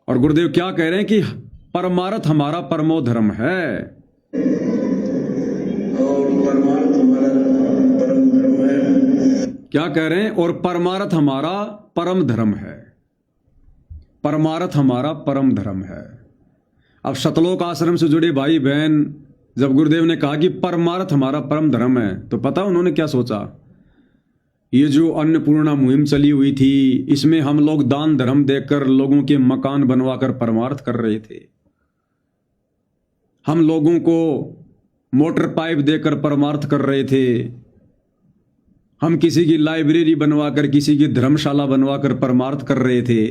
और गुरुदेव क्या कह रहे हैं कि परमार्थ हमारा परमो धर्म है, और परमार्थ हमारा परम धर्म है। क्या कह रहे हैं? और परमार्थ हमारा परम धर्म है, परमार्थ हमारा परम धर्म है। अब शतलोक आश्रम से जुड़े भाई बहन जब गुरुदेव ने कहा कि परमार्थ हमारा परम धर्म है, तो पता उन्होंने क्या सोचा? ये जो अन्नपूर्णा मुहिम चली हुई थी, इसमें हम लोग दान धर्म देकर लोगों के मकान बनवाकर परमार्थ कर रहे थे, हम लोगों को मोटर पाइप देकर परमार्थ कर रहे थे, हम किसी की लाइब्रेरी बनवाकर, किसी की धर्मशाला बनवाकर परमार्थ कर रहे थे।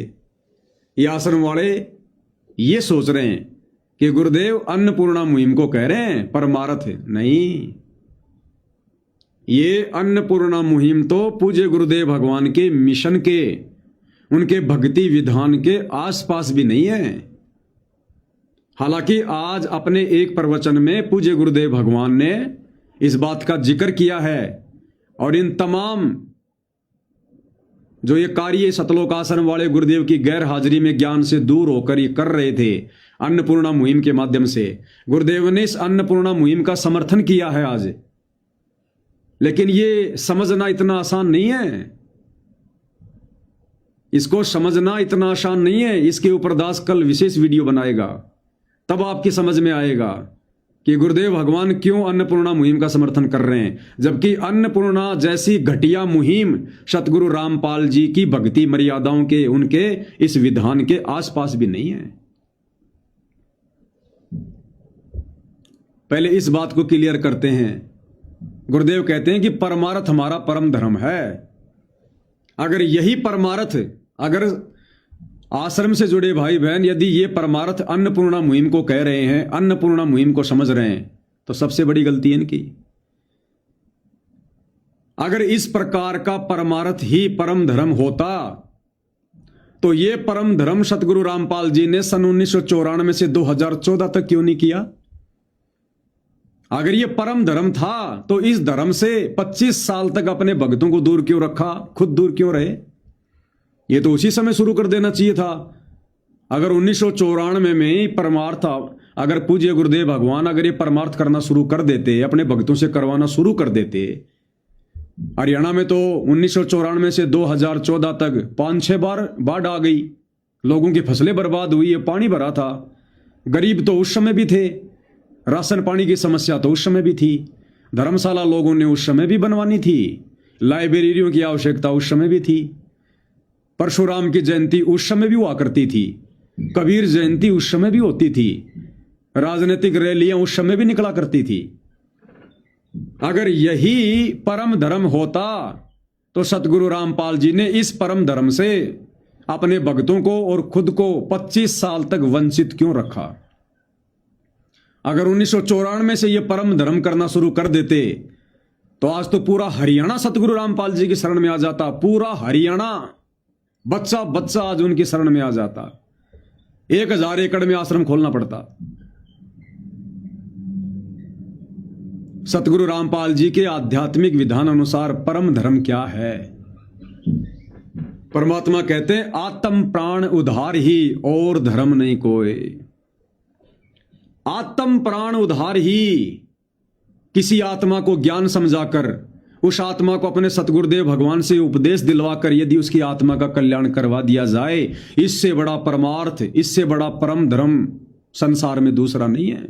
ये आश्रम वाले ये सोच रहे हैं कि गुरुदेव अन्नपूर्णा मुहिम को कह रहे हैं परमार्थ है। नहीं, ये अन्नपूर्णा मुहिम तो पूज्य गुरुदेव भगवान के मिशन के, उनके भक्ति विधान के आसपास भी नहीं है। हालांकि आज अपने एक प्रवचन में पूज्य गुरुदेव भगवान ने इस बात का जिक्र किया है, और इन तमाम जो ये कार्य सतलोक आश्रम वाले गुरुदेव की गैर हाजिरी में ज्ञान से दूर होकर ये कर रहे थे अन्नपूर्णा मुहिम के माध्यम से, गुरुदेव ने इस अन्नपूर्णा मुहिम का समर्थन किया है आज। लेकिन ये समझना इतना आसान नहीं है, इसको समझना इतना आसान नहीं है। इसके ऊपर दास कल विशेष वीडियो बनाएगा, तब आपकी समझ में आएगा कि गुरुदेव भगवान क्यों अन्नपूर्णा मुहिम का समर्थन कर रहे हैं, जबकि अन्नपूर्णा जैसी घटिया मुहिम सतगुरु रामपाल जी की भक्ति मर्यादाओं के, उनके इस विधान के आसपास भी नहीं है। पहले इस बात को क्लियर करते हैं। गुरुदेव कहते हैं कि परमार्थ हमारा परम धर्म है। अगर यही परमार्थ, अगर आश्रम से जुड़े भाई बहन यदि ये परमार्थ अन्नपूर्णा मुहिम को कह रहे हैं, अन्नपूर्णा मुहिम को समझ रहे हैं, तो सबसे बड़ी गलती है इनकी। अगर इस प्रकार का परमार्थ ही परम धर्म होता तो ये परम धर्म सतगुरु रामपाल जी ने सन 1994 से 2014 तक क्यों नहीं किया? अगर ये परम धर्म था तो इस धर्म से 25 साल तक अपने भक्तों को दूर क्यों रखा, खुद दूर क्यों रहे? ये तो उसी समय शुरू कर देना चाहिए था। अगर 1994 में ही परमार्थ, अगर पूज्य गुरुदेव भगवान अगर ये परमार्थ करना शुरू कर देते, अपने भक्तों से करवाना शुरू कर देते। हरियाणा में तो 1994 से 2014 तक 5-6 बार बाढ़ आ गई, लोगों की फसलें बर्बाद हुई, पानी भरा था, गरीब तो उस समय भी थे, राशन पानी की समस्या तो उस समय भी थी, धर्मशाला लोगों ने उस समय भी बनवानी थी, लाइब्रेरियों की आवश्यकता उस समय भी थी, परशुराम की जयंती उस समय भी हुआ करती थी, कबीर जयंती उस समय भी होती थी, राजनीतिक रैलियां उस समय भी निकला करती थी। अगर यही परम धर्म होता तो सतगुरु रामपाल जी ने इस परम धर्म से अपने भक्तों को और खुद को 25 साल तक वंचित क्यों रखा? अगर 1994 से यह परम धर्म करना शुरू कर देते तो आज तो पूरा हरियाणा सतगुरु रामपाल जी की शरण में आ जाता, पूरा हरियाणा बच्चा बच्चा आज उनकी शरण में आ जाता। 1000 एकड़ में आश्रम खोलना पड़ता। सतगुरु रामपाल जी के आध्यात्मिक विधान अनुसार परम धर्म क्या है? परमात्मा कहते हैं आत्म प्राण उधार ही और धर्म नहीं कोई। आत्म प्राण उधार ही, किसी आत्मा को ज्ञान समझाकर, उस आत्मा को अपने सतगुरुदेव भगवान से उपदेश दिलवाकर यदि उसकी आत्मा का कल्याण करवा दिया जाए, इससे बड़ा परमार्थ, इससे बड़ा परम धर्म संसार में दूसरा नहीं है।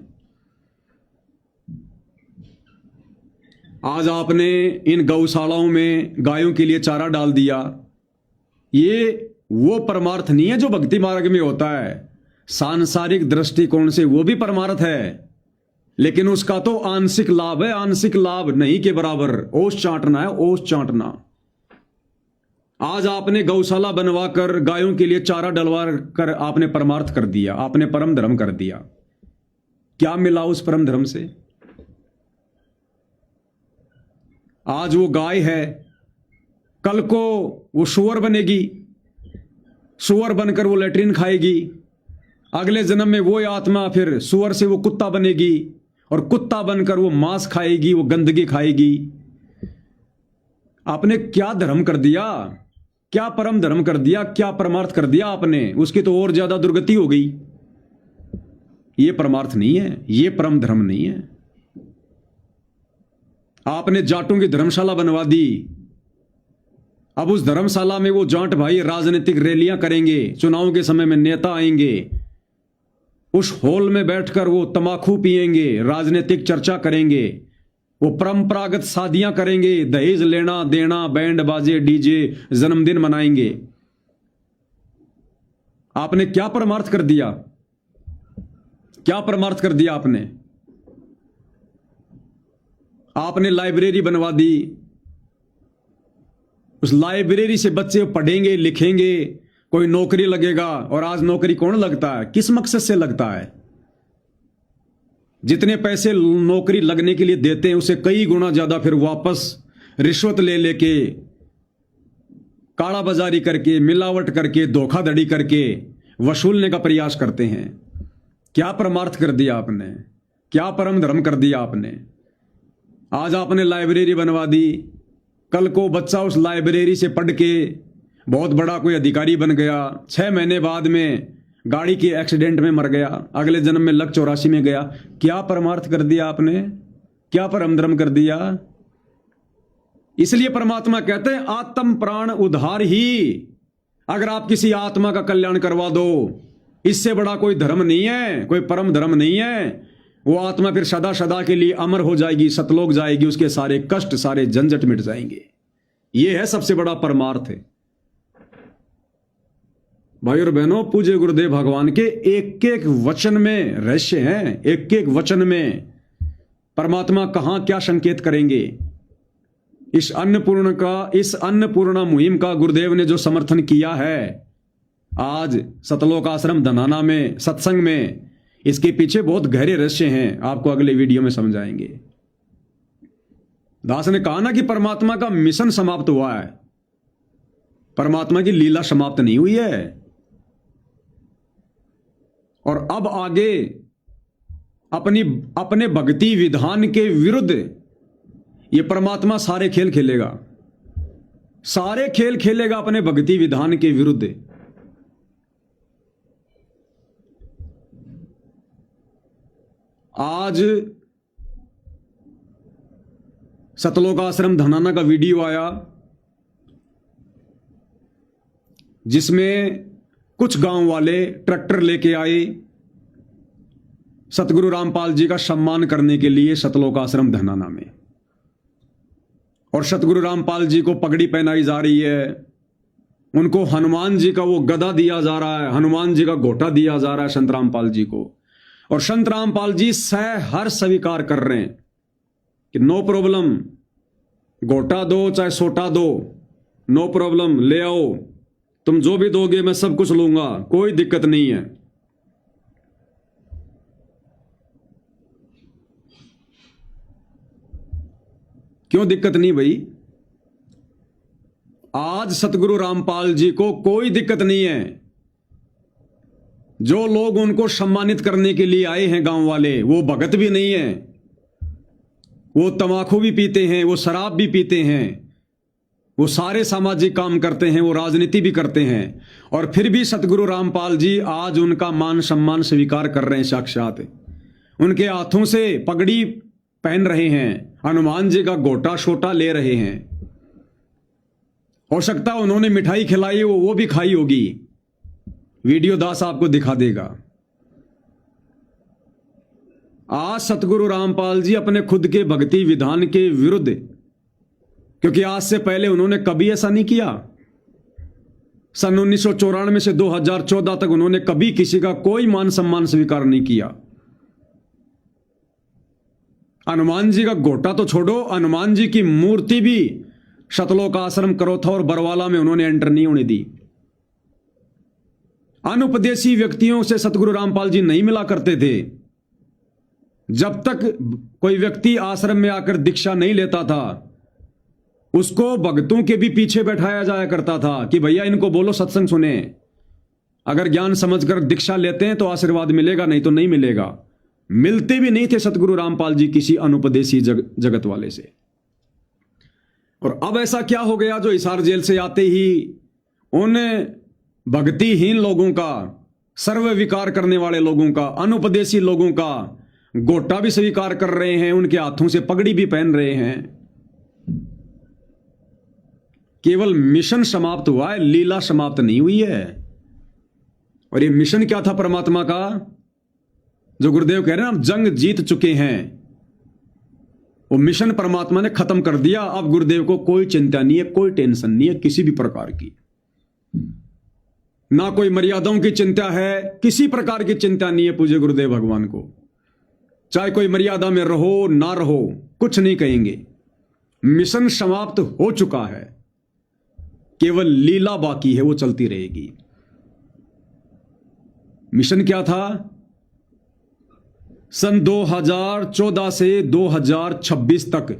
आज आपने इन गौशालाओं में गायों के लिए चारा डाल दिया, ये वो परमार्थ नहीं है जो भक्ति मार्ग में होता है। सांसारिक दृष्टिकोण से वो भी परमार्थ है, लेकिन उसका तो आंशिक लाभ है, आंशिक लाभ नहीं के बराबर। ओस चाटना है, ओस चाटना। आज आपने गौशाला बनवाकर गायों के लिए चारा डलवा कर आपने परमार्थ कर दिया, आपने परम धर्म कर दिया। क्या मिला उस परम धर्म से? आज वो गाय है, कल को वो सुअर बनेगी, सुअर बनकर वो लेट्रिन खाएगी, अगले जन्म में वो आत्मा फिर सुअर से वो कुत्ता बनेगी और कुत्ता बनकर वो मांस खाएगी, वो गंदगी खाएगी। आपने क्या धर्म कर दिया? क्या परम धर्म कर दिया, क्या परमार्थ कर दिया आपने, उसकी तो और ज्यादा दुर्गति हो गई। ये परमार्थ नहीं है, ये परम धर्म नहीं है। आपने जाटों की धर्मशाला बनवा दी। अब उस धर्मशाला में वो जाट भाई राजनीतिक रैलियां करेंगे, चुनाव के समय में नेता आएंगे, उस हॉल में बैठकर वो तमाकू पिएंगे, राजनीतिक चर्चा करेंगे, वो परंपरागत शादियां करेंगे, दहेज लेना देना, बैंड बाजे डीजे, जन्मदिन मनाएंगे। आपने क्या परमार्थ कर दिया, क्या परमार्थ कर दिया आपने? आपने लाइब्रेरी बनवा दी। उस लाइब्रेरी से बच्चे पढ़ेंगे लिखेंगे, कोई नौकरी लगेगा। और आज नौकरी कौन लगता है, किस मकसद से लगता है? जितने पैसे नौकरी लगने के लिए देते हैं उससे कई गुना ज्यादा फिर वापस रिश्वत ले लेके, काला बाजारी करके, मिलावट करके, धोखाधड़ी करके वसूलने का प्रयास करते हैं। क्या परमार्थ कर दिया आपने, क्या परम धर्म कर दिया आपने? आज आपने लाइब्रेरी बनवा दी, कल को बच्चा उस लाइब्रेरी से पढ़ के बहुत बड़ा कोई अधिकारी बन गया, 6 महीने बाद में गाड़ी के एक्सीडेंट में मर गया, अगले जन्म में लक 84 में गया। क्या परमार्थ कर दिया आपने, क्या परम धर्म कर दिया? इसलिए परमात्मा कहते हैं आत्म प्राण उद्धार ही। अगर आप किसी आत्मा का कल्याण करवा दो, इससे बड़ा कोई धर्म नहीं है, कोई परम धर्म नहीं है। वो आत्मा फिर सदा सदा के लिए अमर हो जाएगी, सतलोक जाएगी, उसके सारे कष्ट सारे झंझट मिट जाएंगे। ये है सबसे बड़ा परमार्थ है। भाई और बहनों, पूज्य गुरुदेव भगवान के एक एक वचन में रहस्य हैं, एक एक वचन में परमात्मा कहां क्या संकेत करेंगे। इस अन्नपूर्णा मुहिम का गुरुदेव ने जो समर्थन किया है आज सतलोक आश्रम धनाना में सत्संग में, इसके पीछे बहुत गहरे रहस्य हैं, आपको अगले वीडियो में समझाएंगे। दास ने कहा ना कि परमात्मा का मिशन समाप्त हुआ है, परमात्मा की लीला समाप्त नहीं हुई है। और अब आगे अपने भक्ति विधान के विरुद्ध ये परमात्मा सारे खेल खेलेगा, सारे खेल खेलेगा अपने भक्ति विधान के विरुद्ध। आज सतलोक आश्रम धनाना का वीडियो आया जिसमें कुछ गांव वाले ट्रैक्टर लेके आए सतगुरु रामपाल जी का सम्मान करने के लिए सतलोक आश्रम धनाना में, और सतगुरु रामपाल जी को पगड़ी पहनाई जा रही है, उनको हनुमान जी का वो गदा दिया जा रहा है, हनुमान जी का घोटा दिया जा रहा है संत रामपाल जी को। और संत रामपाल जी हर स्वीकार कर रहे हैं कि नो प्रॉब्लम, घोटा दो चाहे सोटा दो, नो प्रॉब्लम, ले आओ, तुम जो भी दोगे मैं सब कुछ लूंगा, कोई दिक्कत नहीं है। क्यों दिक्कत नहीं भाई? आज सतगुरु रामपाल जी को कोई दिक्कत नहीं है। जो लोग उनको सम्मानित करने के लिए आए हैं गांव वाले, वो भगत भी नहीं है, वो तंबाकू भी पीते हैं, वो शराब भी पीते हैं, वो सारे सामाजिक काम करते हैं, वो राजनीति भी करते हैं, और फिर भी सतगुरु रामपाल जी आज उनका मान सम्मान स्वीकार कर रहे हैं। साक्षात उनके हाथों से पगड़ी पहन रहे हैं, हनुमान जी का गोटा छोटा ले रहे हैं। हो सकता उन्होंने मिठाई खिलाई हो, वो भी खाई होगी, वीडियो दास आपको दिखा देगा। आज सतगुरु रामपाल जी अपने खुद के भक्ति विधान के विरुद्ध, क्योंकि आज से पहले उन्होंने कभी ऐसा नहीं किया। सन 1994 से 2014 तक उन्होंने कभी किसी का कोई मान सम्मान स्वीकार नहीं किया। हनुमान जी का घोटा तो छोड़ो, हनुमान जी की मूर्ति भी सतलोक आश्रम करोथा और बरवाला में उन्होंने एंटर नहीं होने दी। अनुपदेशी व्यक्तियों से सतगुरु रामपाल जी नहीं मिला करते थे। जब तक कोई व्यक्ति आश्रम में आकर दीक्षा नहीं लेता था, उसको भक्तों के भी पीछे बैठाया जाया करता था कि भैया इनको बोलो सत्संग सुने, अगर ज्ञान समझकर दीक्षा लेते हैं तो आशीर्वाद मिलेगा, नहीं तो नहीं मिलेगा। मिलते भी नहीं थे सतगुरु रामपाल जी किसी अनुपदेशी जगत वाले से। और अब ऐसा क्या हो गया जो हिसार जेल से आते ही उन भक्तिहीन लोगों का, सर्व विकार करने वाले लोगों का, अनुपदेशी लोगों का गोटा भी स्वीकार कर रहे हैं, उनके हाथों से पगड़ी भी पहन रहे हैं। केवल मिशन समाप्त हुआ है, लीला समाप्त नहीं हुई है। और ये मिशन क्या था परमात्मा का, जो गुरुदेव कह रहे हैं हम जंग जीत चुके हैं, वो मिशन परमात्मा ने खत्म कर दिया। अब गुरुदेव को कोई चिंता नहीं है, कोई टेंशन नहीं है किसी भी प्रकार की, ना कोई मर्यादाओं की चिंता है, किसी प्रकार की चिंता नहीं है पूज्य गुरुदेव भगवान को। चाहे कोई मर्यादा में रहो ना रहो, कुछ नहीं कहेंगे, मिशन समाप्त हो चुका है, केवल लीला बाकी है, वो चलती रहेगी। मिशन क्या था? सन 2014 से 2026 तक,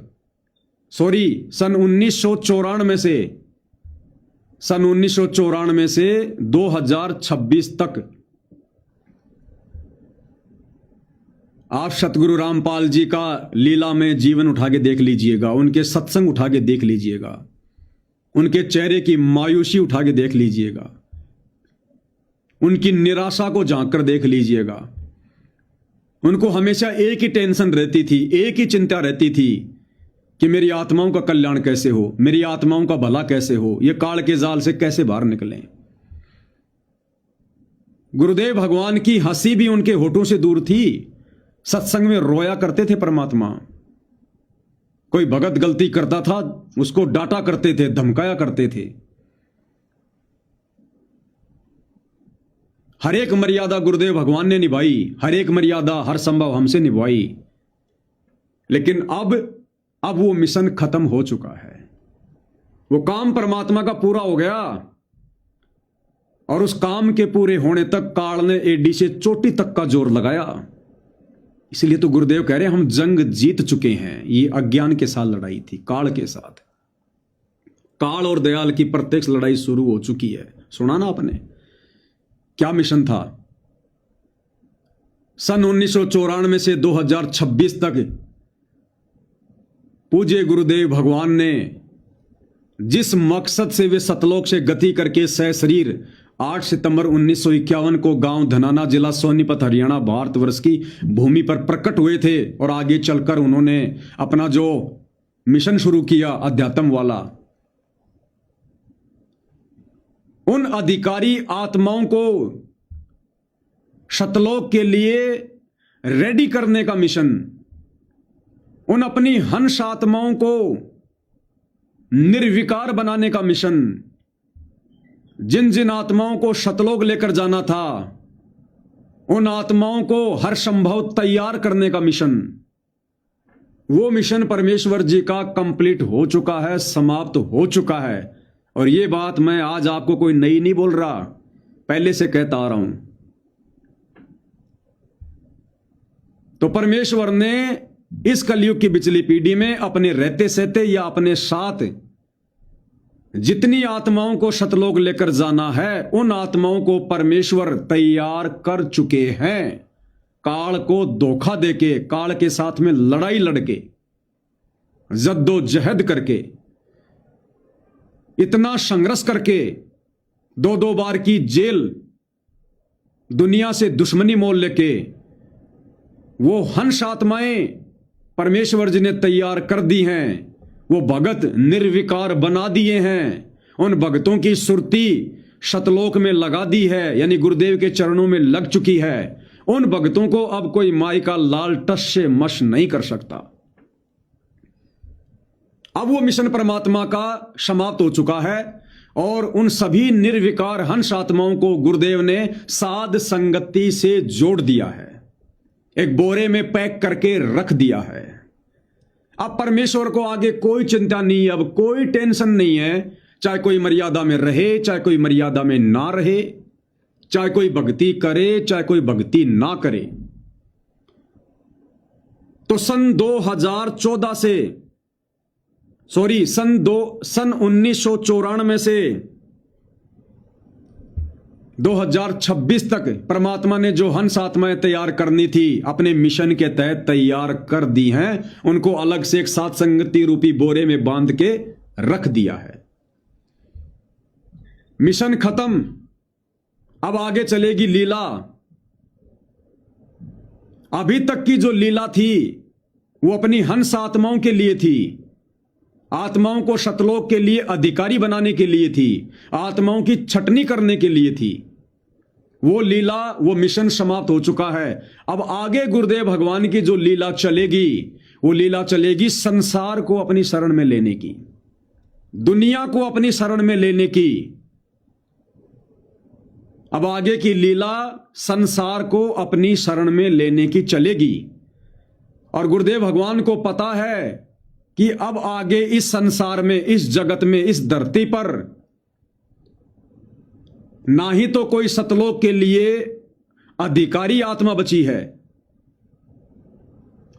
सॉरी सन 1994 से, सन 1994 से 2026 तक आप सतगुरु रामपाल जी का लीला में जीवन उठा के देख लीजिएगा, उनके सत्संग उठा के देख लीजिएगा, उनके चेहरे की मायूसी उठा के देख लीजिएगा, उनकी निराशा को झांक कर देख लीजिएगा। उनको हमेशा एक ही टेंशन रहती थी, एक ही चिंता रहती थी कि मेरी आत्माओं का कल्याण कैसे हो, मेरी आत्माओं का भला कैसे हो, ये काल के जाल से कैसे बाहर निकलें। गुरुदेव भगवान की हंसी भी उनके होठों से दूर थी, सत्संग में रोया करते थे परमात्मा। कोई भगत गलती करता था उसको डांटा करते थे, धमकाया करते थे। हर एक मर्यादा गुरुदेव भगवान ने निभाई, हर एक मर्यादा हर संभव हमसे निभाई। लेकिन अब वो मिशन खत्म हो चुका है, वो काम परमात्मा का पूरा हो गया। और उस काम के पूरे होने तक काल ने एडी से चोटी तक का जोर लगाया। इसलिए तो गुरुदेव कह रहे हैं हम जंग जीत चुके हैं। ये अज्ञान के साथ लड़ाई थी, काल के साथ। काल और दयाल की प्रत्यक्ष लड़ाई शुरू हो चुकी है। सुना ना आपने क्या मिशन था? सन 1994 से 2026 तक पूज्य गुरुदेव भगवान ने जिस मकसद से वे सतलोक से गति करके सशरीर 8 सितंबर 1951 को गांव धनाना, जिला सोनीपत, हरियाणा, भारतवर्ष की भूमि पर प्रकट हुए थे, और आगे चलकर उन्होंने अपना जो मिशन शुरू किया अध्यात्म वाला, उन अधिकारी आत्माओं को सतलोक के लिए रेडी करने का मिशन, उन अपनी हंस आत्माओं को निर्विकार बनाने का मिशन, जिन जिन आत्माओं को सतलोक लेकर जाना था उन आत्माओं को हर संभव तैयार करने का मिशन, वो मिशन परमेश्वर जी का कंप्लीट हो चुका है, समाप्त हो चुका है। और ये बात मैं आज आपको कोई नई नहीं बोल रहा, पहले से कहता आ रहा हूं। तो परमेश्वर ने इस कलयुग की बिचली पीढ़ी में अपने रहते सहते या अपने साथ जितनी आत्माओं को सतलोक लेकर जाना है, उन आत्माओं को परमेश्वर तैयार कर चुके हैं। काल को धोखा देके, काल के साथ में लड़ाई लड़के, जद्दोजहद करके, इतना संघर्ष करके, 2-2 बार की जेल, दुनिया से दुश्मनी मोल लेके, वो हंस आत्माएं परमेश्वर जी ने तैयार कर दी हैं। वो भगत निर्विकार बना दिए हैं। उन भगतों की सुरती सतलोक में लगा दी है, यानी गुरुदेव के चरणों में लग चुकी है। उन भगतों को अब कोई माई का लाल टस से मश नहीं कर सकता। अब वो मिशन परमात्मा का समाप्त हो चुका है, और उन सभी निर्विकार हंस आत्माओं को गुरुदेव ने साध संगति से जोड़ दिया है, एक बोरे में पैक करके रख दिया है। अब परमेश्वर को आगे कोई चिंता नहीं, अब कोई टेंशन नहीं है। चाहे कोई मर्यादा में रहे, चाहे कोई मर्यादा में ना रहे, चाहे कोई भक्ति करे, चाहे कोई भक्ति ना करे। तो सन 2014 से, सॉरी सन 1994 से 2026 तक परमात्मा ने जो हंस आत्माएं तैयार करनी थी, अपने मिशन के तहत तैयार कर दी हैं। उनको अलग से एक साथ संगति रूपी बोरे में बांध के रख दिया है। मिशन खत्म, अब आगे चलेगी लीला। अभी तक की जो लीला थी वो अपनी हंस आत्माओं के लिए थी, आत्माओं को सतलोक के लिए अधिकारी बनाने के लिए थी, आत्माओं की छटनी करने के लिए थी। वो लीला, वो मिशन समाप्त हो चुका है। अब आगे गुरुदेव भगवान की जो लीला चलेगी, वो लीला चलेगी संसार को अपनी शरण में लेने की, दुनिया को अपनी शरण में लेने की। अब आगे की लीला संसार को अपनी शरण में लेने की चलेगी। और गुरुदेव भगवान को पता है कि अब आगे इस संसार में, इस जगत में, इस धरती पर ना ही तो कोई सतलोक के लिए अधिकारी आत्मा बची है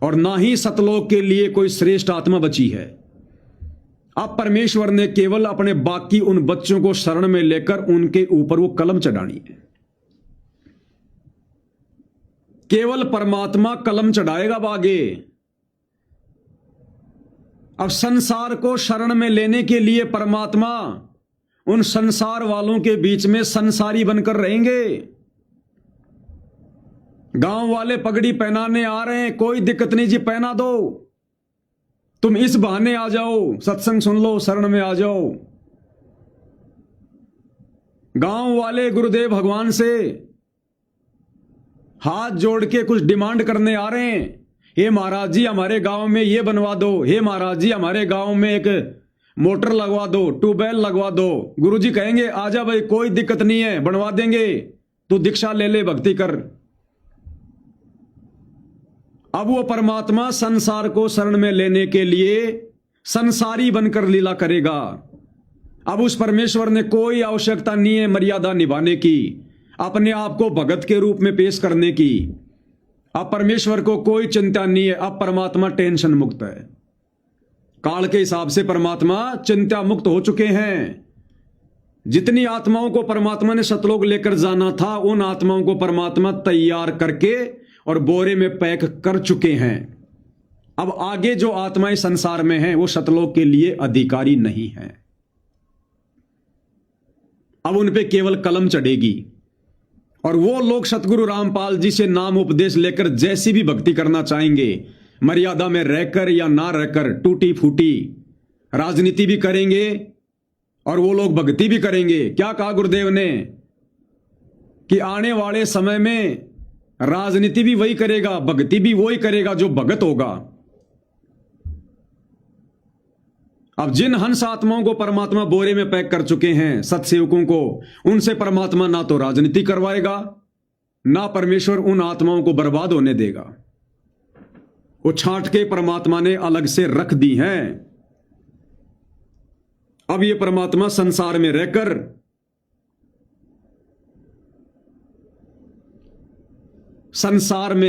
और ना ही सतलोक के लिए कोई श्रेष्ठ आत्मा बची है। अब परमेश्वर ने केवल अपने बाकी उन बच्चों को शरण में लेकर उनके ऊपर वो कलम चढ़ानी है। केवल परमात्मा कलम चढ़ाएगा अब आगे। अब संसार को शरण में लेने के लिए परमात्मा उन संसार वालों के बीच में संसारी बनकर रहेंगे। गांव वाले पगड़ी पहनाने आ रहे हैं, कोई दिक्कत नहीं जी, पहना दो, तुम इस बहाने आ जाओ, सत्संग सुन लो, शरण में आ जाओ। गांव वाले गुरुदेव भगवान से हाथ जोड़ के कुछ डिमांड करने आ रहे हैं, हे महाराज जी हमारे गांव में ये बनवा दो, हे महाराज जी हमारे गांव में एक मोटर लगवा दो, ट्यूबवेल लगवा दो। गुरुजी कहेंगे आजा भाई, कोई दिक्कत नहीं है, बनवा देंगे, तू दीक्षा ले ले, भक्ति कर। अब वो परमात्मा संसार को शरण में लेने के लिए संसारी बनकर लीला करेगा। अब उस परमेश्वर ने कोई आवश्यकता नहीं है मर्यादा निभाने की, अपने आप को भगत के रूप में पेश करने की। अब परमेश्वर को कोई चिंता नहीं है, अब परमात्मा टेंशन मुक्त है। काल के हिसाब से परमात्मा चिंता मुक्त हो चुके हैं। जितनी आत्माओं को परमात्मा ने सतलोक लेकर जाना था, उन आत्माओं को परमात्मा तैयार करके और बोरे में पैक कर चुके हैं। अब आगे जो आत्माएं संसार में हैं वो सतलोक के लिए अधिकारी नहीं हैं। अब उन पे केवल कलम चढ़ेगी और वो लोग सतगुरु रामपाल जी से नाम उपदेश लेकर जैसी भी भक्ति करना चाहेंगे, मर्यादा में रहकर या ना रहकर, टूटी फूटी राजनीति भी करेंगे और वो लोग भक्ति भी करेंगे। क्या कहा गुरुदेव ने कि आने वाले समय में राजनीति भी वही करेगा, भक्ति भी वही करेगा जो भगत होगा। अब जिन हंस आत्माओं को परमात्मा बोरे में पैक कर चुके हैं, सत्सेवकों को, उनसे परमात्मा ना तो राजनीति करवाएगा, ना परमेश्वर उन आत्माओं को बर्बाद होने देगा। वो छांट के परमात्मा ने अलग से रख दी हैं। अब ये परमात्मा संसार में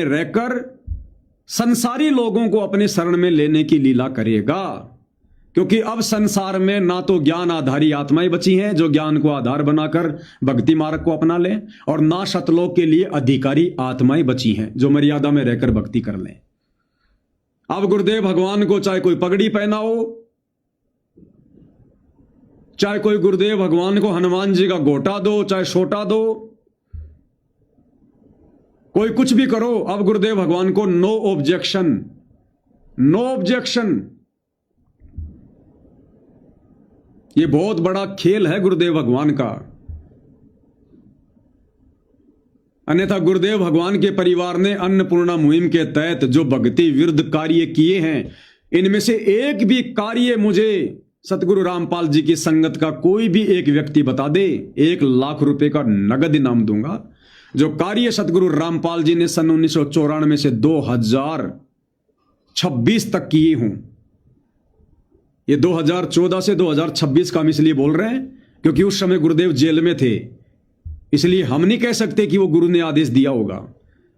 रहकर संसारी लोगों को अपने शरण में लेने की लीला करेगा। क्योंकि अब संसार में ना तो ज्ञान आधारी आत्माएं बची हैं जो ज्ञान को आधार बनाकर भक्ति मार्ग को अपना लें, और ना सतलोक के लिए अधिकारी आत्माएं बची हैं जो मर्यादा में रहकर भक्ति कर लें। अब गुरुदेव भगवान को चाहे कोई पगड़ी पहनाओ, चाहे कोई गुरुदेव भगवान को हनुमान जी का गोटा दो, चाहे छोटा दो, कोई कुछ भी करो, अब गुरुदेव भगवान को नो ऑब्जेक्शन, नो ऑब्जेक्शन। ये बहुत बड़ा खेल है गुरुदेव भगवान का। अन्यथा गुरुदेव भगवान के परिवार ने अन्नपूर्णा मुहिम के तहत जो भक्ति विरुद्ध कार्य किए हैं, इनमें से एक भी कार्य मुझे सतगुरु रामपाल जी की संगत का कोई भी एक व्यक्ति बता दे, 1 लाख रुपए का नगद इनाम दूंगा। जो कार्य सतगुरु रामपाल जी ने सन 1994 से 2026 तक किए हों, ये 2014 से 2026 का हम इसलिए बोल रहे हैं क्योंकि उस समय गुरुदेव जेल में थे, इसलिए हम नहीं कह सकते कि वो गुरु ने आदेश दिया होगा।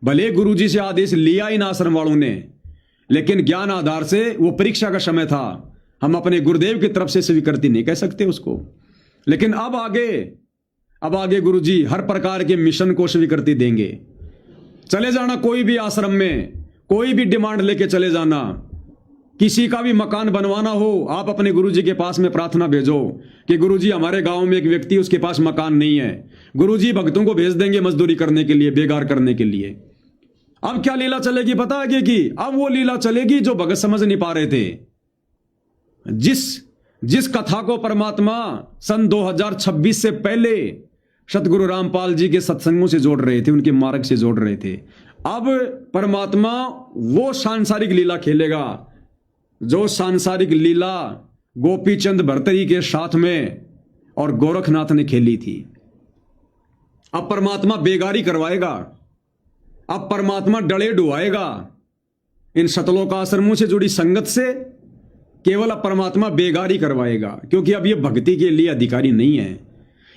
भले गुरु जी से आदेश लिया इन आश्रम वालों ने, लेकिन ज्ञान आधार से वो परीक्षा का समय था, हम अपने गुरुदेव की तरफ से स्वीकृति नहीं कह सकते उसको। लेकिन अब आगे गुरु जी हर प्रकार के मिशन को स्वीकृति देंगे। चले जाना कोई भी आश्रम में, कोई भी डिमांड लेके चले जाना, किसी का भी मकान बनवाना हो, आप अपने गुरुजी के पास में प्रार्थना भेजो कि गुरुजी हमारे गांव में एक व्यक्ति, उसके पास मकान नहीं है। गुरुजी भक्तों को भेज देंगे मजदूरी करने के लिए, बेगार करने के लिए। अब क्या लीला चलेगी पता है कि अब वो लीला चलेगी जो भगत समझ नहीं पा रहे थे। जिस कथा को परमात्मा सन 2026 से पहले सतगुरु रामपाल जी के सत्संगों से जोड़ रहे थे, उनके मार्ग से जोड़ रहे थे, अब परमात्मा वो सांसारिक लीला खेलेगा जो सांसारिक लीला गोपीचंद भर्तरी के साथ में और गोरखनाथ ने खेली थी। अब परमात्मा बेगारी करवाएगा, अब परमात्मा डले डुआएगा। इन सतलोक आश्रमों से जुड़ी संगत से केवल अब परमात्मा बेगारी करवाएगा, क्योंकि अब ये भक्ति के लिए अधिकारी नहीं है।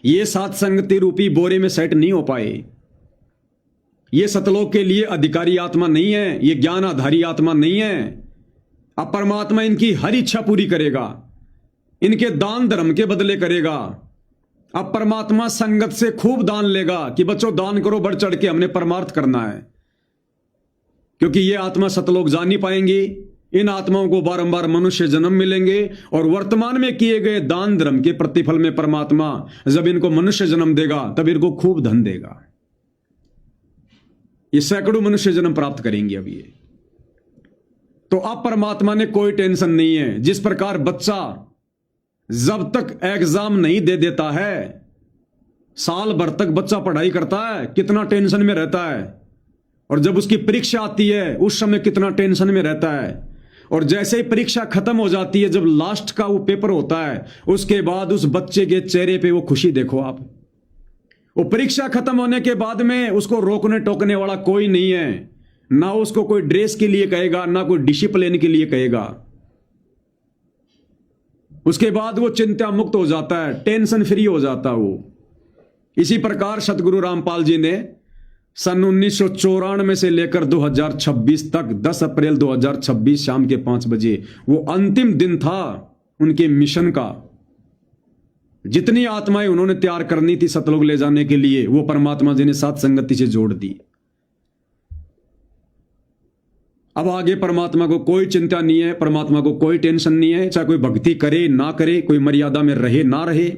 ये सात संगति रूपी बोरे में सेट नहीं हो पाए। ये सतलोक के लिए अधिकारी आत्मा नहीं है, ये ज्ञान आधारी आत्मा नहीं है। अब परमात्मा इनकी हर इच्छा पूरी करेगा, इनके दान धर्म के बदले करेगा। अब परमात्मा संगत से खूब दान लेगा कि बच्चों दान करो, बढ़ चढ़ के, हमने परमार्थ करना है। क्योंकि ये आत्मा सतलोक जा नहीं पाएंगी, इन आत्माओं को बारंबार मनुष्य जन्म मिलेंगे और वर्तमान में किए गए दान धर्म के प्रतिफल में परमात्मा जब इनको मनुष्य जन्म देगा तब इनको खूब धन देगा। ये सैकड़ों मनुष्य जन्म प्राप्त करेंगे अब ये। तो अब परमात्मा ने कोई टेंशन नहीं है। जिस प्रकार बच्चा जब तक एग्जाम नहीं दे देता है, साल भर तक बच्चा पढ़ाई करता है, कितना टेंशन में रहता है, और जब उसकी परीक्षा आती है उस समय कितना टेंशन में रहता है, और जैसे ही परीक्षा खत्म हो जाती है, जब लास्ट का वो पेपर होता है, उसके बाद उस बच्चे के चेहरे पे वो खुशी देखो आप। वो परीक्षा खत्म होने के बाद में उसको रोकने टोकने वाला कोई नहीं है, ना उसको कोई ड्रेस के लिए कहेगा, ना कोई डिसिप्लिन के लिए कहेगा। उसके बाद वो चिंता मुक्त हो जाता है, टेंशन फ्री हो जाता वो। इसी प्रकार सतगुरु रामपाल जी ने सन 1994 से लेकर 2026 तक 10 अप्रैल 2026 शाम के 5 बजे वो अंतिम दिन था उनके मिशन का। जितनी आत्माएं उन्होंने तैयार करनी थी सतलोक ले जाने के लिए, वो परमात्मा जी ने सात संगति से जोड़ दी। अब आगे परमात्मा को कोई चिंता नहीं है, परमात्मा को कोई टेंशन नहीं है, चाहे कोई भक्ति करे ना करे, कोई मर्यादा में रहे ना रहे।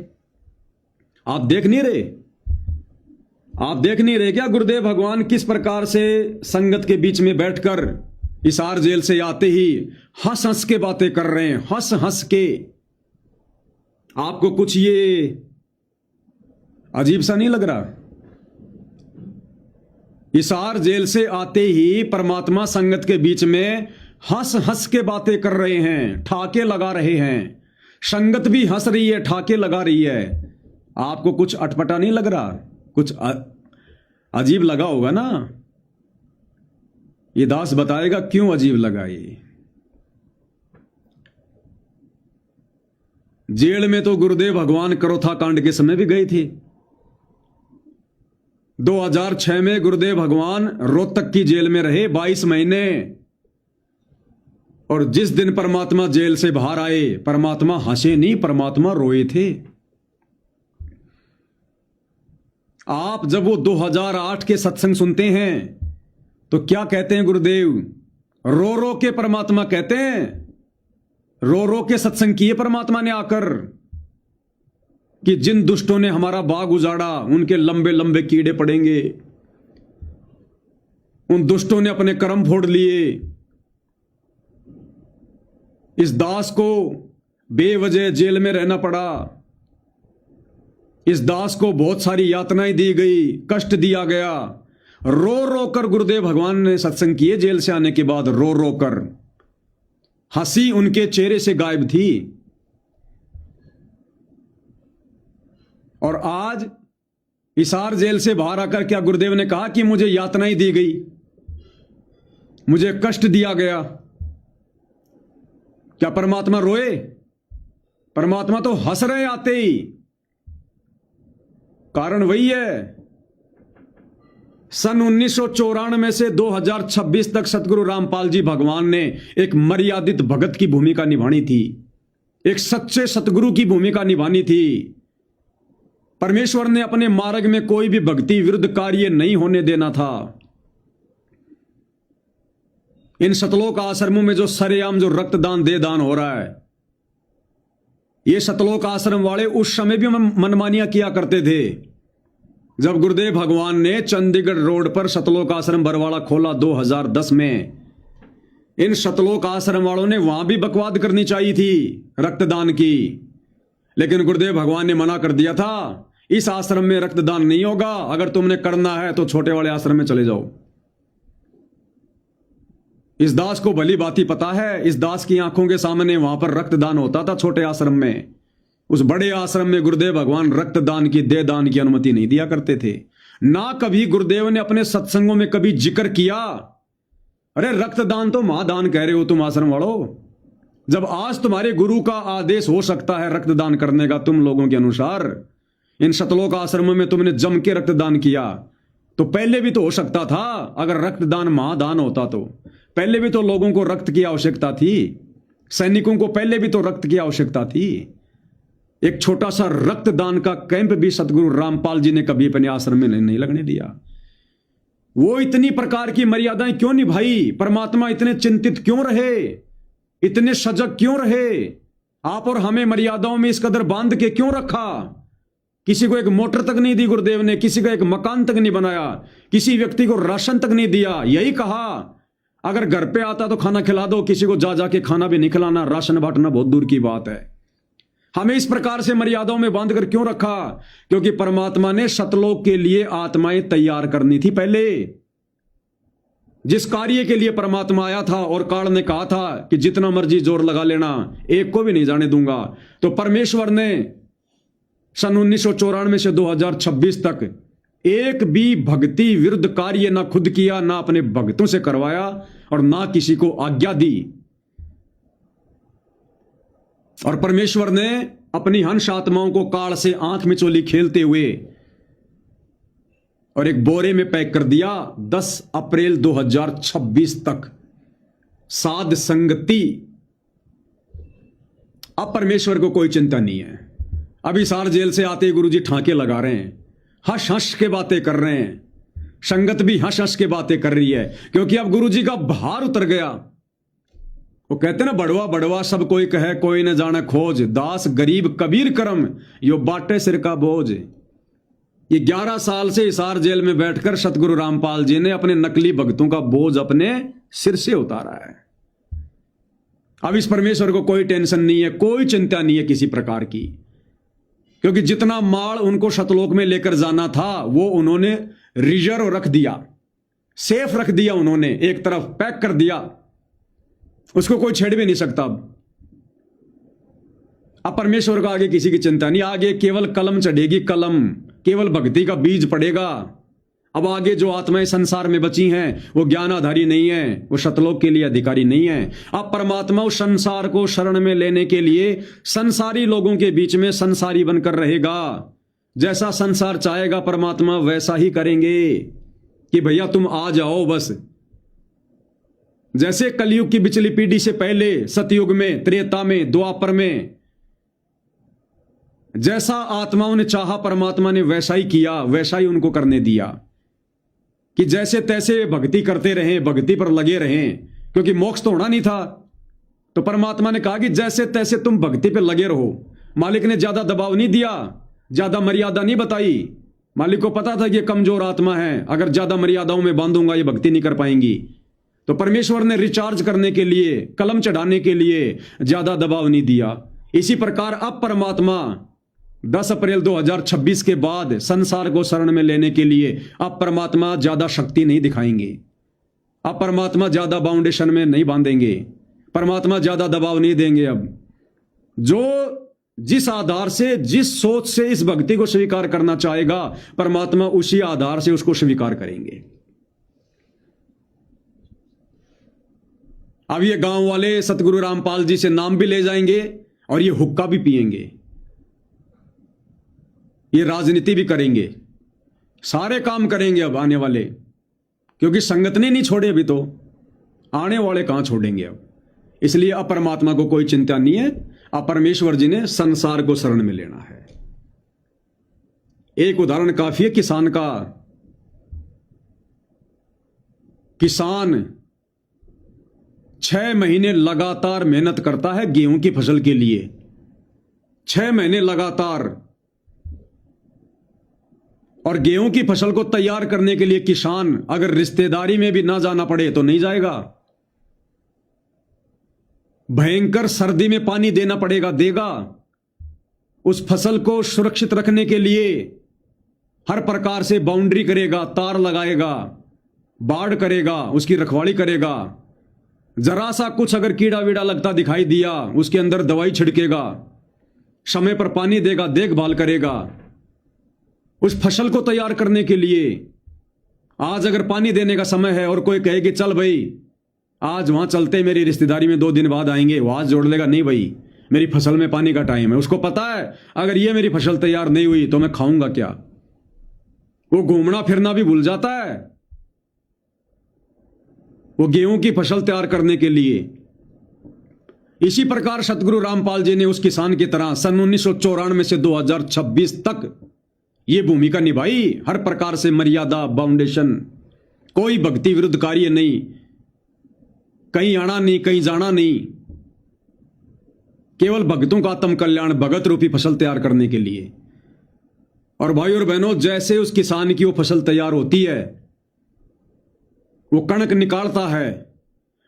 आप देख नहीं रहे क्या गुरुदेव भगवान किस प्रकार से संगत के बीच में बैठकर हिसार जेल से आते ही हंस हंस के बातें कर रहे हैं, हंस हंस के। आपको कुछ ये अजीब सा नहीं लग रहा? हिसार जेल से आते ही परमात्मा संगत के बीच में हंस हंस के बातें कर रहे हैं, ठाके लगा रहे हैं। संगत भी हंस रही है, ठाके लगा रही है। आपको कुछ अटपटा नहीं लग रहा? कुछ अजीब लगा होगा ना? ये दास बताएगा क्यों अजीब लगा। ये जेल में तो गुरुदेव भगवान करोथा कांड के समय भी गए थे। 2006 में गुरुदेव भगवान रोहतक की जेल में रहे 22 महीने, और जिस दिन परमात्मा जेल से बाहर आए, परमात्मा हंसे नहीं, परमात्मा रोए थे। आप जब वो 2008 के सत्संग सुनते हैं तो क्या कहते हैं गुरुदेव? रो रो के परमात्मा कहते हैं, रो रो के सत्संग किए परमात्मा ने आकर कि जिन दुष्टों ने हमारा बाग उजाड़ा उनके लंबे लंबे कीड़े पड़ेंगे, उन दुष्टों ने अपने कर्म फोड़ लिए। इस दास को बेवजह जेल में रहना पड़ा, इस दास को बहुत सारी यातनाएं दी गई, कष्ट दिया गया। रो रो कर गुरुदेव भगवान ने सत्संग किए जेल से आने के बाद, रो रो कर। हंसी उनके चेहरे से गायब थी। और आज हिसार जेल से बाहर आकर क्या गुरुदेव ने कहा कि मुझे यातनाएं दी गई, मुझे कष्ट दिया गया? क्या परमात्मा रोए? परमात्मा तो हंस रहे आते ही। कारण वही है, सन 1994 से 2026 तक सतगुरु रामपाल जी भगवान ने एक मर्यादित भगत की भूमिका निभानी थी, एक सच्चे सतगुरु की भूमिका निभानी थी। परमेश्वर ने अपने मार्ग में कोई भी भक्ति विरुद्ध कार्य नहीं होने देना था। इन सतलोक आश्रमों में जो सरेआम जो रक्तदान दे दान हो रहा है, ये सतलोक आश्रम वाले उस समय भी मनमानियां किया करते थे। जब गुरुदेव भगवान ने चंडीगढ़ रोड पर सतलोक आश्रम बरवाड़ा खोला 2010 में, इन सतलोक आश्रम वालों ने वहां भी बकवाद करनी चाहिए थी रक्तदान की, लेकिन गुरुदेव भगवान ने मना कर दिया था, इस आश्रम में रक्तदान नहीं होगा, अगर तुमने करना है तो छोटे वाले आश्रम में चले जाओ। इस दास को भली बाती पता है, इस दास की आंखों के सामने वहां पर रक्तदान होता था छोटे आश्रम में। उस बड़े आश्रम में गुरुदेव भगवान रक्तदान की दे दान की अनुमति नहीं दिया करते थे। ना कभी गुरुदेव ने अपने सत्संगों में कभी जिक्र किया, अरे रक्तदान तो महादान कह रहे हो तुम आश्रम वालों। जब आज तुम्हारे गुरु का आदेश हो सकता है रक्तदान करने का तुम लोगों के अनुसार, इन सतलोक आश्रमों में तुमने जम के रक्तदान किया, तो पहले भी तो हो सकता था। अगर रक्तदान महादान होता तो पहले भी तो लोगों को रक्त की आवश्यकता थी, सैनिकों को पहले भी तो रक्त की आवश्यकता थी। एक छोटा सा रक्तदान का कैंप भी सतगुरु रामपाल जी ने कभी अपने आश्रम में नहीं लगने दिया। वो इतनी प्रकार की मर्यादाएं क्यों निभाई? परमात्मा इतने चिंतित क्यों रहे, इतने सजग क्यों रहे? आप और हमें मर्यादाओं में इस कदर बांध के क्यों रखा? किसी को एक मोटर तक नहीं दी गुरुदेव ने, किसी का एक मकान तक नहीं बनाया, किसी व्यक्ति को राशन तक नहीं दिया। यही कहा अगर घर पे आता तो खाना खिला दो, किसी को जा जाके खाना भी नहीं खिलाना, राशन बांटना बहुत दूर की बात है। हमें इस प्रकार से मर्यादाओं में बांध कर क्यों रखा? क्योंकि परमात्मा ने सतलोक के लिए आत्माएं तैयार करनी थी। पहले जिस कार्य के लिए परमात्मा आया था और काल ने कहा था कि जितना मर्जी जोर लगा लेना, एक को भी नहीं जाने दूंगा, तो परमेश्वर ने सन 1994 से 2026 तक एक भी भक्ति विरुद्ध कार्य ना खुद किया, ना अपने भक्तों से करवाया और ना किसी को आज्ञा दी। और परमेश्वर ने अपनी हंस आत्माओं को काल से आंख मिचोली खेलते हुए और एक बोरे में पैक कर दिया 10 अप्रैल 2026 तक। साध संगति। अब परमेश्वर को कोई चिंता नहीं है। अभी सार जेल से आते ही गुरुजी ठाके लगा रहे हैं, हंस हंस के बातें कर रहे हैं, संगत भी हंस हंस के बातें कर रही है, क्योंकि अब गुरुजी का भार उतर गया। वो कहते ना, बड़वा बड़वा सब कोई कहे, कोई न जाने खोज, दास गरीब कबीर करम, यो बाटे सिर का बोझ। ये 11 साल से हिसार जेल में बैठकर सतगुरु रामपाल जी ने अपने नकली भक्तों का बोझ अपने सिर से उतारा है। अब इस परमेश्वर को कोई टेंशन नहीं है, कोई चिंता नहीं है किसी प्रकार की, क्योंकि जितना माल उनको सतलोक में लेकर जाना था वो उन्होंने रिजर्व रख दिया, सेफ रख दिया, उन्होंने एक तरफ पैक कर दिया, उसको कोई छेड़ भी नहीं सकता। अब परमेश्वर को आगे किसी की चिंता नहीं, आगे केवल कलम चढ़ेगी, कलम, केवल भक्ति का बीज पड़ेगा। अब आगे जो आत्माएं संसार में बची हैं वो ज्ञानाधारी नहीं है, वो सतलोक के लिए अधिकारी नहीं है। अब परमात्मा उस संसार को शरण में लेने के लिए संसारी लोगों के बीच में संसारी बनकर रहेगा। जैसा संसार चाहेगा परमात्मा वैसा ही करेंगे कि भैया तुम आ जाओ बस। जैसे कलयुग की बिचली पीढ़ी से पहले सतयुग में, त्रेता में, द्वापर में जैसा आत्माओं ने चाहा परमात्मा ने वैसा ही किया, वैसा ही उनको करने दिया कि जैसे तैसे भक्ति करते रहें, भक्ति पर लगे रहें, क्योंकि मोक्ष तो होना नहीं था। तो परमात्मा ने कहा कि जैसे तैसे तुम भक्ति पे लगे रहो। मालिक ने ज्यादा दबाव नहीं दिया, ज्यादा मर्यादा नहीं बताई। मालिक को पता था कि ये कमजोर आत्मा है, अगर ज्यादा मर्यादाओं में बांधूंगा ये भक्ति नहीं कर पाएंगी। तो परमेश्वर ने रिचार्ज करने के लिए, कलम चढ़ाने के लिए ज्यादा दबाव नहीं दिया। इसी प्रकार अब परमात्मा 10 अप्रैल 2026 के बाद संसार को शरण में लेने के लिए अब परमात्मा ज्यादा शक्ति नहीं दिखाएंगे, अब परमात्मा ज्यादा बाउंडेशन में नहीं बांधेंगे, परमात्मा ज्यादा दबाव नहीं देंगे। अब जो जिस आधार से, जिस सोच से इस भक्ति को स्वीकार करना चाहेगा परमात्मा उसी आधार से उसको स्वीकार करेंगे। अब ये गांव वाले सतगुरु रामपाल जी से नाम भी ले जाएंगे और ये हुक्का भी पिएंगे, ये राजनीति भी करेंगे, सारे काम करेंगे अब आने वाले, क्योंकि संगत ने नहीं छोड़े अभी, तो आने वाले कहां छोड़ेंगे अब। इसलिए अब परमात्मा को कोई चिंता नहीं है, अब परमेश्वर जी ने संसार को शरण में लेना है। एक उदाहरण काफी है किसान का। किसान 6 महीने लगातार मेहनत करता है गेहूं की फसल के लिए, 6 महीने लगातार। और गेहूं की फसल को तैयार करने के लिए किसान अगर रिश्तेदारी में भी ना जाना पड़े तो नहीं जाएगा। भयंकर सर्दी में पानी देना पड़ेगा, देगा। उस फसल को सुरक्षित रखने के लिए हर प्रकार से बाउंड्री करेगा, तार लगाएगा, बाड़ करेगा, उसकी रखवाली करेगा। जरा सा कुछ अगर कीड़ा वीड़ा लगता दिखाई दिया, उसके अंदर दवाई छिड़केगा, समय पर पानी देगा, देखभाल करेगा। उस फसल को तैयार करने के लिए आज अगर पानी देने का समय है और कोई कहे कि चल भाई आज वहां चलते, मेरी रिश्तेदारी में 2 दिन बाद आएंगे, वो हाथ जोड़ लेगा, नहीं भाई मेरी फसल में पानी का टाइम है। उसको पता है अगर ये मेरी फसल तैयार नहीं हुई तो मैं खाऊंगा क्या। वो घूमना फिरना भी भूल जाता है। वो गेहूं की फसल तैयार करने के लिए। इसी प्रकार सतगुरु रामपाल जी ने उस किसान की तरह सन 1994 से 2026 तक ये भूमिका निभाई। हर प्रकार से मर्यादा, बाउंडेशन, कोई भक्ति विरुद्ध कार्य नहीं, कहीं आना नहीं, कहीं जाना नहीं, केवल भक्तों का आत्म कल्याण, भगत रूपी फसल तैयार करने के लिए। और भाई और बहनों, जैसे उस किसान की वो फसल तैयार होती है, वो कणक निकालता है,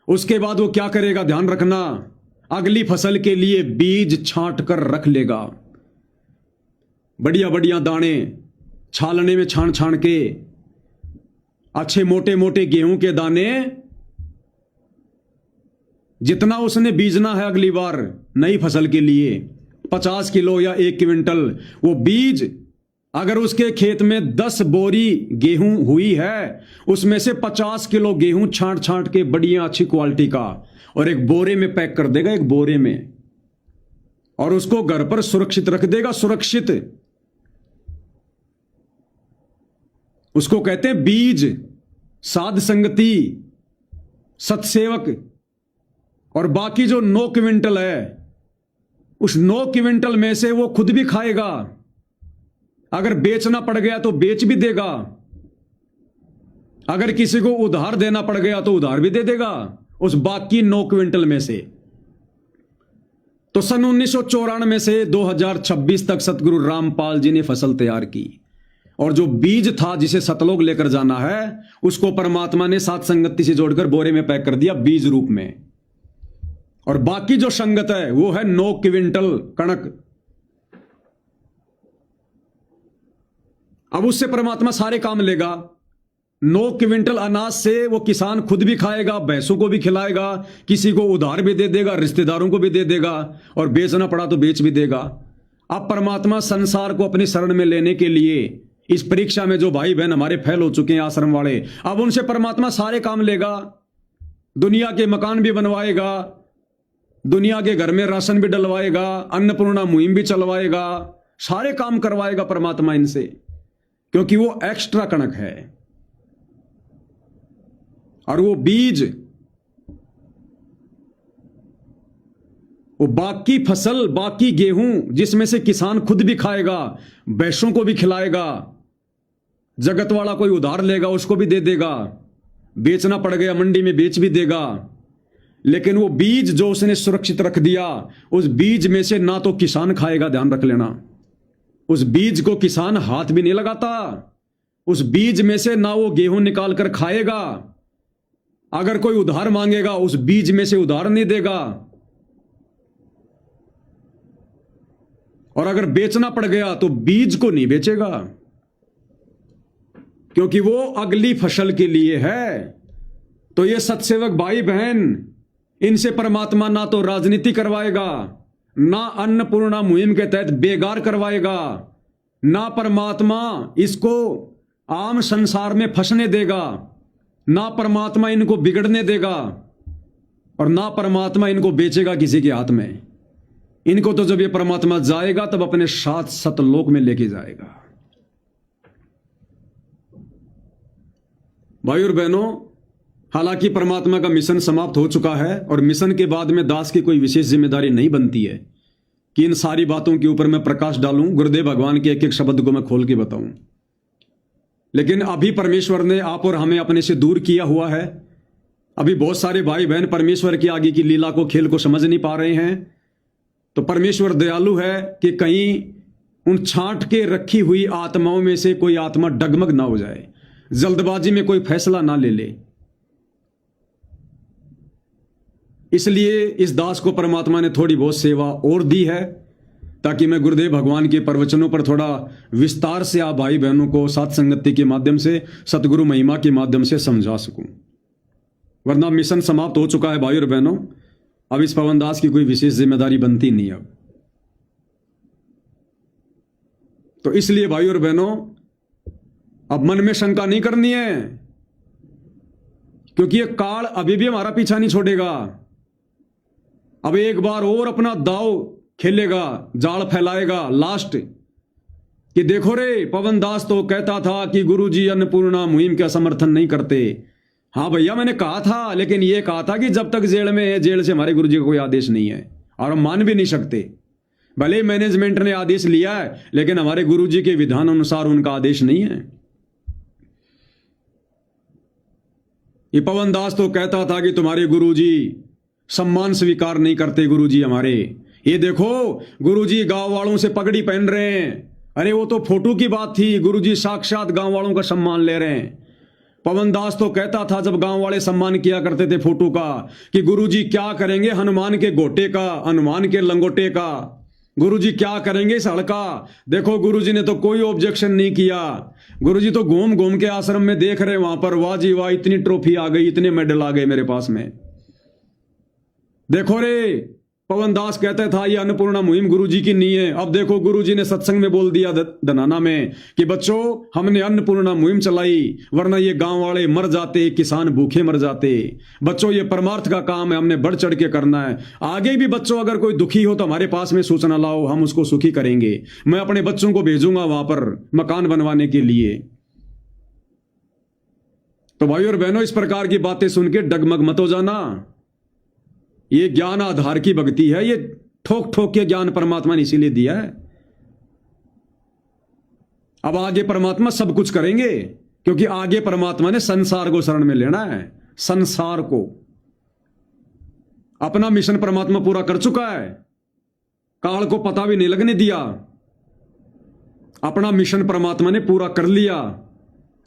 उसके बाद वो क्या करेगा, ध्यान रखना, अगली फसल के लिए बीज छांट कर रख लेगा। बढ़िया बढ़िया दाने छालने में छान छान के, अच्छे मोटे मोटे गेहूं के दाने, जितना उसने बीजना है अगली बार नई फसल के लिए 50 किलो या 1 क्विंटल, वो बीज अगर उसके खेत में 10 बोरी गेहूं हुई है, उसमें से 50 किलो गेहूं छांट छांट के बढ़िया अच्छी क्वालिटी का और एक बोरे में पैक कर देगा, एक बोरे में, और उसको घर पर सुरक्षित रख देगा। सुरक्षित उसको कहते हैं बीज, साध संगति, सत्सेवक। और बाकी जो 9 क्विंटल है, उस 9 क्विंटल में से वो खुद भी खाएगा, अगर बेचना पड़ गया तो बेच भी देगा, अगर किसी को उधार देना पड़ गया तो उधार भी दे देगा उस बाकी 9 क्विंटल में से। तो सन 1994 से 2026 तक सतगुरु रामपाल जी ने फसल तैयार की। और जो बीज था जिसे सतलोक लेकर जाना है, उसको परमात्मा ने सात संगति से जोड़कर बोरे में पैक कर दिया बीज रूप में। और बाकी जो संगत है वो है 9 क्विंटल कणक। अब उससे परमात्मा सारे काम लेगा। 9 क्विंटल अनाज से वो किसान खुद भी खाएगा, भैंसों को भी खिलाएगा, किसी को उधार भी दे देगा, रिश्तेदारों को भी दे देगा, और बेचना पड़ा तो बेच भी देगा। अब परमात्मा संसार को अपनी शरण में लेने के लिए इस परीक्षा में जो भाई बहन हमारे फेल हो चुके हैं आश्रम वाले, अब उनसे परमात्मा सारे काम लेगा। दुनिया के मकान भी बनवाएगा, दुनिया के घर में राशन भी डलवाएगा, अन्नपूर्णा मुहिम भी चलवाएगा, सारे काम करवाएगा परमात्मा इनसे, क्योंकि वो एक्स्ट्रा कणक है। और वो बीज, वो बाकी फसल, बाकी गेहूं जिसमें से किसान खुद भी खाएगा, भैंसों को भी खिलाएगा, जगत वाला कोई उधार लेगा उसको भी दे देगा, बेचना पड़ गया मंडी में बेच भी देगा। लेकिन वो बीज जो उसने सुरक्षित रख दिया, उस बीज में से ना तो किसान खाएगा, ध्यान रख लेना, उस बीज को किसान हाथ भी नहीं लगाता। उस बीज में से ना वो गेहूं निकाल कर खाएगा, अगर कोई उधार मांगेगा उस बीज में से उधार नहीं देगा, और अगर बेचना पड़ गया तो बीज को नहीं बेचेगा, क्योंकि वो अगली फसल के लिए है। तो ये सत्सेवक भाई बहन, इनसे परमात्मा ना तो राजनीति करवाएगा, ना अन्नपूर्णा मुहिम के तहत बेगार करवाएगा, ना परमात्मा इसको आम संसार में फंसने देगा, ना परमात्मा इनको बिगड़ने देगा, और ना परमात्मा इनको बेचेगा किसी के हाथ में। इनको तो जब ये परमात्मा जाएगा तब अपने साथ सतलोक में लेके जाएगा। भाई और बहनों, हालांकि परमात्मा का मिशन समाप्त हो चुका है, और मिशन के बाद में दास की कोई विशेष जिम्मेदारी नहीं बनती है कि इन सारी बातों के ऊपर मैं प्रकाश डालूं, गुरुदेव भगवान के एक एक शब्द को मैं खोल के बताऊं। लेकिन अभी परमेश्वर ने आप और हमें अपने से दूर किया हुआ है, अभी बहुत सारे भाई बहन परमेश्वर की आगे की लीला को, खेल को समझ नहीं पा रहे हैं। तो परमेश्वर दयालु है कि कहीं उन छांट के रखी हुई आत्माओं में से कोई आत्मा डगमग ना हो जाए, जल्दबाजी में कोई फैसला ना ले ले। इसलिए इस दास को परमात्मा ने थोड़ी बहुत सेवा और दी है, ताकि मैं गुरुदेव भगवान के प्रवचनों पर थोड़ा विस्तार से आप भाई बहनों को सात संगति के माध्यम से, सतगुरु महिमा के माध्यम से समझा सकूं। वरना मिशन समाप्त हो चुका है भाई और बहनों। अब इस पवन दास की कोई विशेष जिम्मेदारी बनती नहीं अब। तो इसलिए भाई और बहनों, अब मन में शंका नहीं करनी है, क्योंकि ये काल अभी भी हमारा पीछा नहीं छोड़ेगा। अब एक बार और अपना दाव खेलेगा, जाल फैलाएगा लास्ट, कि देखो रे पवन दास तो कहता था कि गुरुजी अन्नपूर्णा मुहिम का समर्थन नहीं करते। हाँ भैया, मैंने कहा था, लेकिन ये कहा था कि जब तक जेल में है, जेल से हमारे गुरुजी का कोई आदेश नहीं है और हम मान भी नहीं सकते। भले मैनेजमेंट ने आदेश लिया है, लेकिन हमारे गुरुजी के विधान अनुसार उनका आदेश नहीं है। ये पवन दास तो कहता था कि तुम्हारे गुरुजी सम्मान स्वीकार नहीं करते। गुरुजी हमारे, ये देखो गुरुजी गांव वालों से पगड़ी पहन रहे हैं। अरे वो तो फोटो की बात थी, गुरुजी साक्षात गांव वालों का सम्मान ले रहे हैं। पवन दास तो कहता था जब गांव वाले सम्मान किया करते थे फोटो का, कि गुरुजी क्या करेंगे हनुमान के गोटे का, हनुमान के लंगोटे का, गुरुजी क्या करेंगे इस हड़का। देखो गुरुजी ने तो कोई ऑब्जेक्शन नहीं किया। गुरुजी तो घूम घूम के आश्रम में देख रहे वहां पर, वाह जी वाह, इतनी ट्रॉफी आ गई, इतने मेडल आ गए मेरे पास में। देखो रे, पवन दास कहता था ये अन्नपूर्णा मुहिम गुरुजी की नहीं है। अब देखो गुरुजी ने सत्संग में बोल दिया दनाना में कि बच्चों हमने अन्नपूर्णा मुहिम चलाई, वरना ये गांव वाले मर जाते, किसान भूखे मर जाते। बच्चों ये परमार्थ का काम है, हमने बढ़ चढ़ के करना है। आगे भी बच्चों अगर कोई दुखी हो तो हमारे पास में सूचना लाओ, हम उसको सुखी करेंगे। मैं अपने बच्चों को भेजूंगा वहां पर मकान बनवाने के लिए। तो भाई और बहनों, इस प्रकार की बातें सुन के डगमग मत हो जाना। ये ज्ञान आधार की भक्ति है, ये ठोक ठोक के ज्ञान परमात्मा ने इसीलिए दिया है। अब आगे परमात्मा सब कुछ करेंगे, क्योंकि आगे परमात्मा ने संसार को शरण में लेना है। संसार को अपना मिशन परमात्मा पूरा कर चुका है, काल को पता भी नहीं लगने दिया। अपना मिशन परमात्मा ने पूरा कर लिया।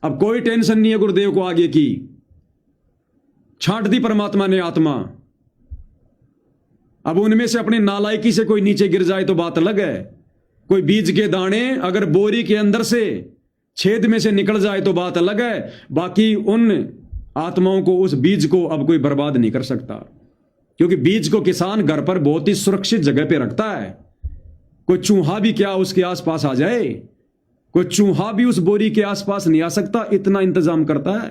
अब कोई टेंशन नहीं है गुरुदेव को आगे की। छांट दी परमात्मा ने आत्मा। अब उनमें से अपनी नालायकी से कोई नीचे गिर जाए तो बात अलग है। कोई बीज के दाने अगर बोरी के अंदर से छेद में से निकल जाए तो बात अलग है। बाकी उन आत्माओं को, उस बीज को अब कोई बर्बाद नहीं कर सकता, क्योंकि बीज को किसान घर पर बहुत ही सुरक्षित जगह पे रखता है। कोई चूहा भी क्या उसके आसपास आ जाए, कोई चूहा भी उस बोरी के आसपास नहीं आ सकता, इतना इंतजाम करता है।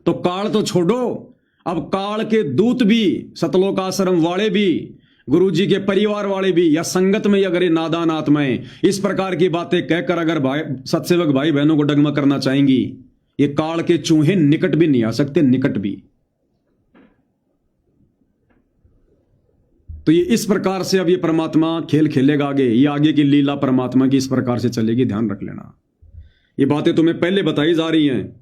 तो काल तो छोड़ो, अब काल के दूत भी, सतलोक आश्रम वाले भी, गुरुजी के परिवार वाले भी, या संगत में अगर ये नादान आत्माएं इस प्रकार की बातें कहकर अगर भाई सत्सेवक भाई बहनों को डगमग करना चाहेंगी, ये काल के चूहे निकट भी नहीं आ सकते, निकट भी। तो ये इस प्रकार से अब ये परमात्मा खेल खेलेगा आगे। ये आगे की लीला परमात्मा की इस प्रकार से चलेगी, ध्यान रख लेना। ये बातें तुम्हें पहले बताई जा रही हैं।